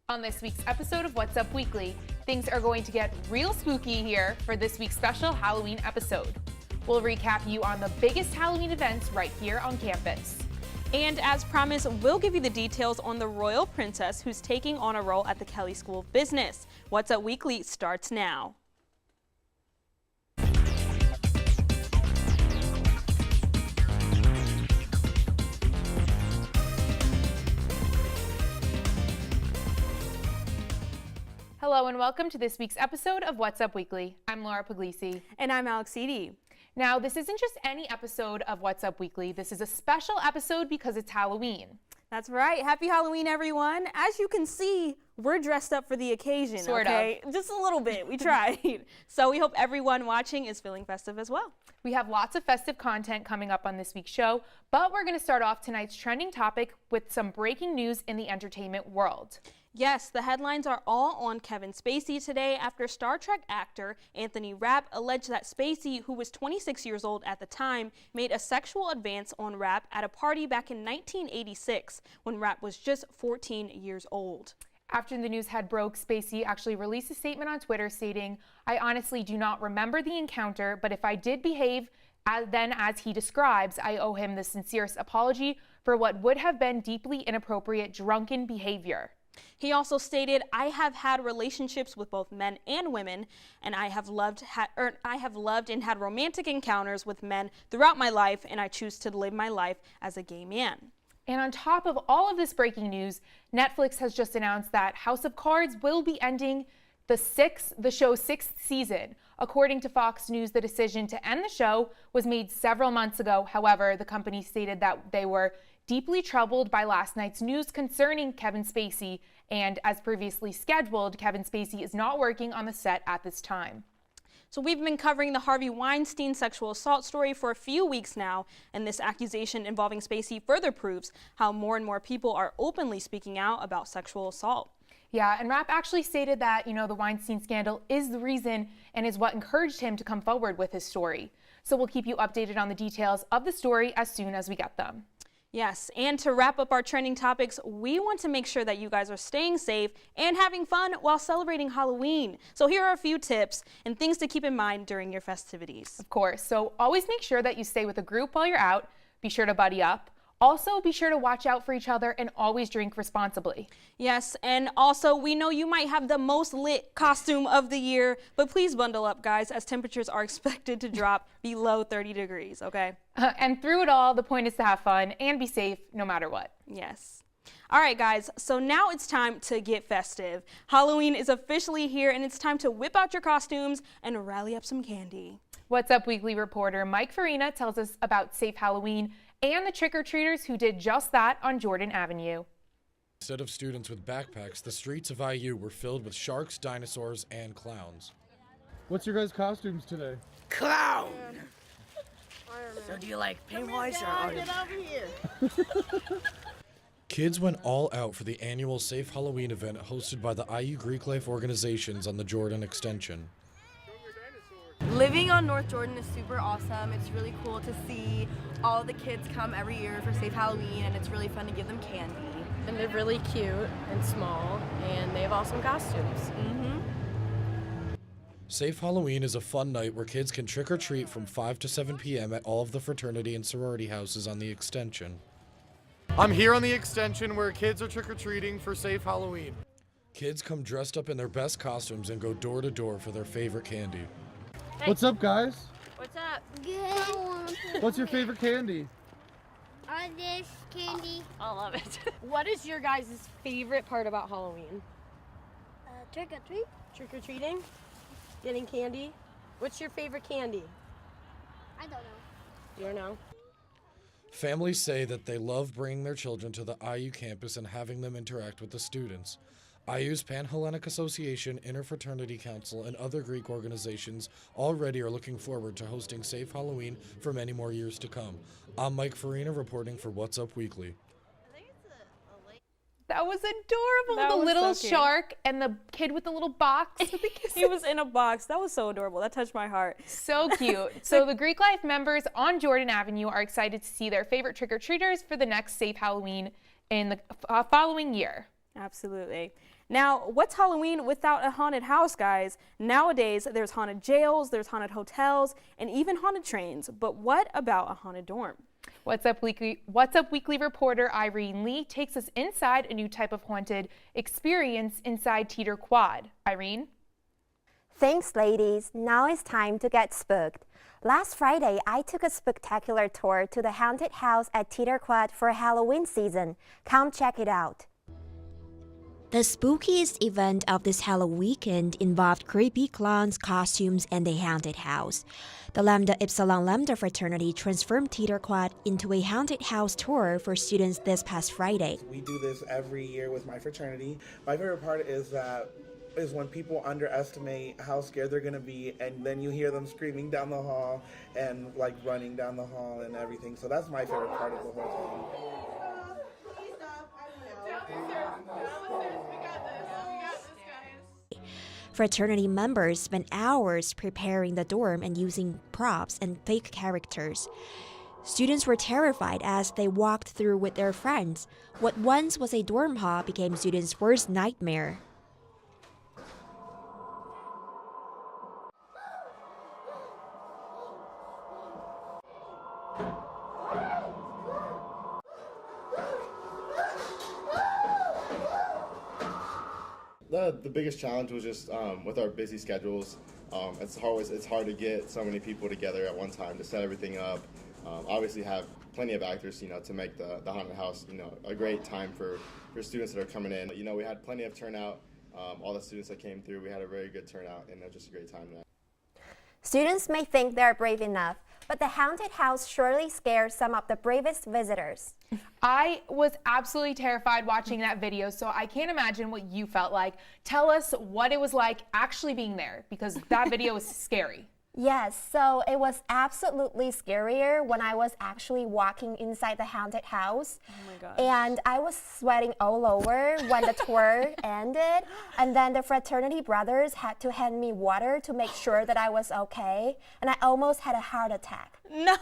On this week's episode of What's Up Weekly, things are going to get real spooky here for this week's special Halloween episode. We'll recap you on the biggest Halloween events right here on campus. And as promised, we'll give you the details on the royal princess who's taking on a role at the Kelley School of Business. What's Up Weekly starts now. Hello and welcome to this week's episode of What's Up Weekly. I'm Laura Puglisi. And I'm Alex Edie. Now, this isn't just any episode of What's Up Weekly. This is a special episode because it's Halloween. That's right. Happy Halloween, everyone. As you can see, we're dressed up for the occasion, Sort of. Just a little bit. We tried. So we hope everyone watching is feeling festive as well. We have lots of festive content coming up on this week's show, but we're going to start off tonight's trending topic with some breaking news in the entertainment world. Yes, the headlines are all on Kevin Spacey today after Star Trek actor Anthony Rapp alleged that Spacey, who was 26 years old at the time, made a sexual advance on Rapp at a party back in 1986 when Rapp was just 14 years old. After the news had broke, Spacey actually released a statement on Twitter stating, "I honestly do not remember the encounter, but if I did behave then as he describes, I owe him the sincerest apology for what would have been deeply inappropriate drunken behavior." He also stated, "I have had relationships with both men and women, and I have loved and had romantic encounters with men throughout my life, and I choose to live my life as a gay man." And on top of all of this breaking news, Netflix has just announced that House of Cards will be ending the show's sixth season. According to Fox News, the decision to end the show was made several months ago. However, the company stated that they were deeply troubled by last night's news concerning Kevin Spacey, and as previously scheduled, Kevin Spacey is not working on the set at this time. So we've been covering the Harvey Weinstein sexual assault story for a few weeks now, and this accusation involving Spacey further proves how more and more people are openly speaking out about sexual assault. Yeah, and Rapp actually stated that, the Weinstein scandal is the reason and is what encouraged him to come forward with his story. So we'll keep you updated on the details of the story as soon as we get them. Yes, and to wrap up our trending topics, we want to make sure that you guys are staying safe and having fun while celebrating Halloween. So here are a few tips and things to keep in mind during your festivities. Of course, so always make sure that you stay with a group while you're out. Be sure to buddy up. Also, be sure to watch out for each other and always drink responsibly. Yes, and also we know you might have the most lit costume of the year, but please bundle up, guys, as temperatures are expected to drop below 30 degrees, okay? And through it all, the point is to have fun and be safe no matter what. Yes. All right, guys, so now it's time to get festive. Halloween is officially here, and it's time to whip out your costumes and rally up some candy. What's Up Weekly reporter Mike Farina tells us about Safe Halloween and the trick-or-treaters who did just that on Jordan Avenue. Instead of students with backpacks, the streets of IU were filled with sharks, dinosaurs, and clowns. What's your guys' costumes today? Clown! So do you like Pennywise or Get over here. Kids went all out for the annual Safe Halloween event hosted by the IU Greek Life organizations on the Jordan Extension. Living on North Jordan is super awesome. It's really cool to see all the kids come every year for Safe Halloween, and it's really fun to give them candy. And they're really cute and small, and they have awesome costumes. Safe Halloween is a fun night where kids can trick-or-treat from 5 to 7 p.m. at all of the fraternity and sorority houses on the Extension. I'm here on the Extension where kids are trick-or-treating for Safe Halloween. Kids come dressed up in their best costumes and go door to door for their favorite candy. Hey. What's up, guys? What's up? Good. What's your favorite candy? This candy. I love it. What is your guys' favorite part about Halloween? Trick or treat. Trick-or-treating? Getting candy? What's your favorite candy? I don't know. You don't know? Families say that they love bringing their children to the IU campus and having them interact with the students. IU's Pan-Hellenic Association, Interfraternity Council, and other Greek organizations already are looking forward to hosting Safe Halloween for many more years to come. I'm Mike Farina reporting for What's Up Weekly. That was adorable. That the was little so cute. shark and the kid with the little box. With the kisses. He was in a box. That was so adorable. That touched my heart. So cute. So the Greek Life members on Jordan Avenue are excited to see their favorite trick-or-treaters for the next Safe Halloween in the following year. Absolutely. Now, what's Halloween without a haunted house, guys? Nowadays, there's haunted jails, there's haunted hotels, and even haunted trains. But what about a haunted dorm? What's Up Weekly reporter Irene Lee takes us inside a new type of haunted experience inside Teeter Quad. Irene? Thanks, ladies. Now it's time to get spooked. Last Friday, I took a spectacular tour to the haunted house at Teeter Quad for Halloween season. Come check it out. The spookiest event of this Halloween weekend involved creepy clowns, costumes, and a haunted house. The Lambda Epsilon Lambda fraternity transformed Teeter Quad into a haunted house tour for students this past Friday. We do this every year with my fraternity. My favorite part is when people underestimate how scared they're gonna be, and then you hear them screaming down the hall and like running down the hall and everything. So that's my favorite part of the whole thing. Fraternity members spent hours preparing the dorm and using props and fake characters. Students were terrified as they walked through with their friends. What once was a dorm hall became students' worst nightmare. The biggest challenge was just with our busy schedules. It's hard to get so many people together at one time to set everything up. Obviously have plenty of actors, to make the haunted house, a great time for students that are coming in. We had plenty of turnout. All the students that came through, we had a very good turnout, and it was just a great time. Students may think they're brave enough, but the haunted house surely scares some of the bravest visitors. I was absolutely terrified watching that video, so I can't imagine what you felt like. Tell us what it was like actually being there, because that video was scary. Yes, so it was absolutely scarier when I was actually walking inside the haunted house. Oh my gosh. And I was sweating all over when the tour ended. And then the fraternity brothers had to hand me water to make sure that I was okay. And I almost had a heart attack. No.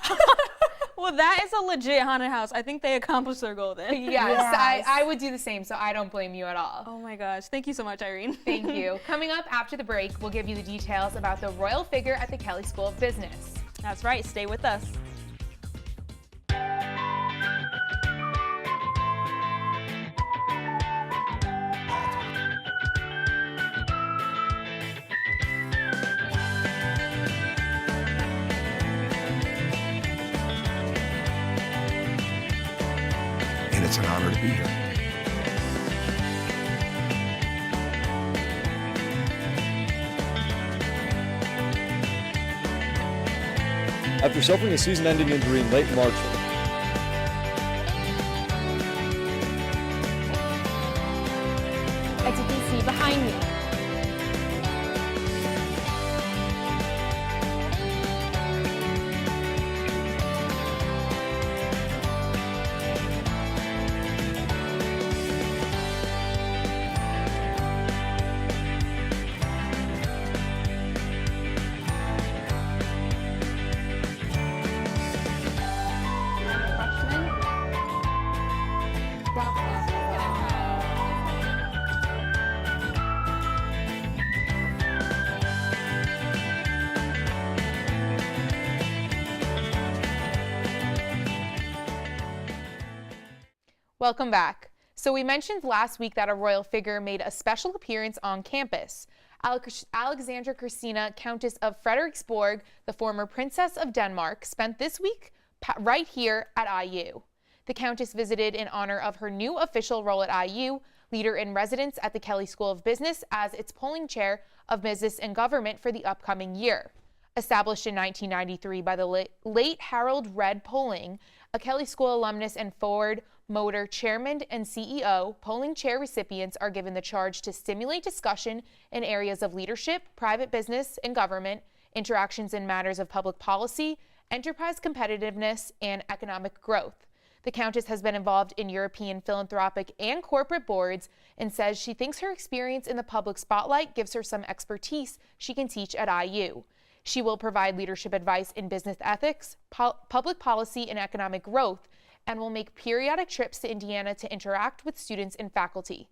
Well, that is a legit haunted house. I think they accomplished their goal then. Yes. I would do the same, so I don't blame you at all. Oh my gosh. Thank you so much, Irene. Thank you. Coming up after the break, we'll give you the details about the royal figure at the Kelley School of Business. That's right. Stay with us. It's an honor to be here. After suffering a season-ending injury in late March, as you can see behind me, Welcome back. So we mentioned last week that a royal figure made a special appearance on campus. Alexandra Christina, Countess of Frederiksborg, the former Princess of Denmark, spent this week right here at IU. The Countess visited in honor of her new official role at IU, leader in residence at the Kelley School of Business as its polling chair of business and government for the upcoming year. Established in 1993 by the late Harold Red Polling, a Kelley School alumnus and Ford Motor chairman and CEO, polling chair recipients are given the charge to stimulate discussion in areas of leadership, private business and government, interactions in matters of public policy, enterprise competitiveness, and economic growth. The Countess has been involved in European philanthropic and corporate boards and says she thinks her experience in the public spotlight gives her some expertise she can teach at IU. She will provide leadership advice in business ethics, public policy, and economic growth, and will make periodic trips to Indiana to interact with students and faculty.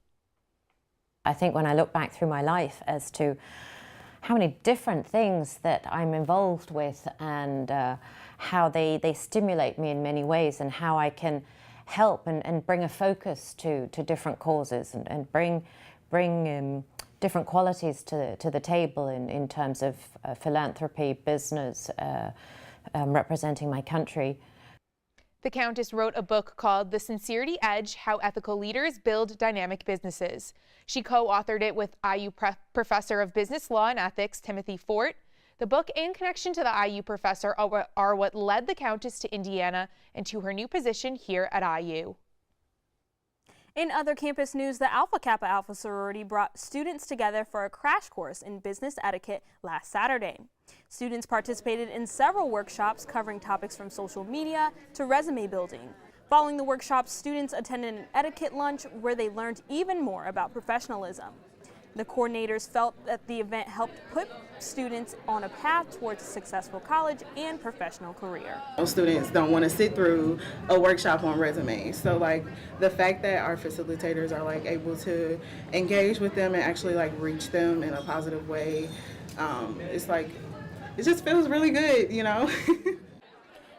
I think when I look back through my life as to how many different things that I'm involved with and how they stimulate me in many ways, and how I can help and bring a focus to different causes and bring different qualities to the table in terms of philanthropy, business, representing my country. The Countess wrote a book called The Sincerity Edge: How Ethical Leaders Build Dynamic Businesses. She co-authored it with IU Professor of Business Law and Ethics, Timothy Fort. The book and connection to the IU professor are what led the Countess to Indiana and to her new position here at IU. In other campus news, the Alpha Kappa Alpha sorority brought students together for a crash course in business etiquette last Saturday. Students participated in several workshops covering topics from social media to resume building. Following the workshops, students attended an etiquette lunch where they learned even more about professionalism. The coordinators felt that the event helped put students on a path towards a successful college and professional career. Most students don't want to sit through a workshop on resumes. So like the fact that our facilitators are like able to engage with them and actually like reach them in a positive way, it's like, it just feels really good, you know?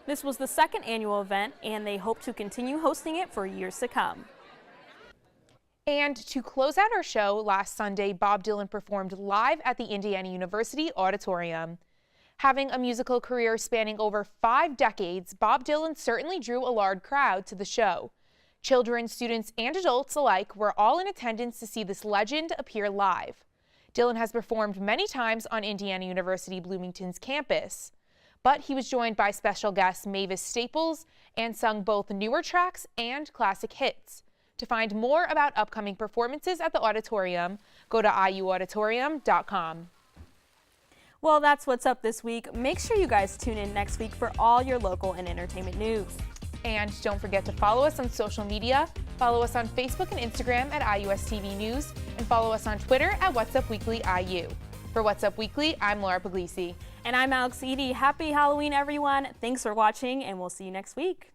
This was the second annual event, and they hope to continue hosting it for years to come. And to close out our show, last Sunday, Bob Dylan performed live at the Indiana University Auditorium. Having a musical career spanning over 5 decades, Bob Dylan certainly drew a large crowd to the show. Children, students, and adults alike were all in attendance to see this legend appear live. Dylan has performed many times on Indiana University Bloomington's campus, but he was joined by special guest Mavis Staples and sung both newer tracks and classic hits. To find more about upcoming performances at the auditorium, go to iuauditorium.com. Well, that's what's up this week. Make sure you guys tune in next week for all your local and entertainment news. And don't forget to follow us on social media. Follow us on Facebook and Instagram at IUSTV News, and follow us on Twitter at What's Up Weekly IU. For What's Up Weekly, I'm Laura Puglisi. And I'm Alex Eady. Happy Halloween, everyone. Thanks for watching, and we'll see you next week.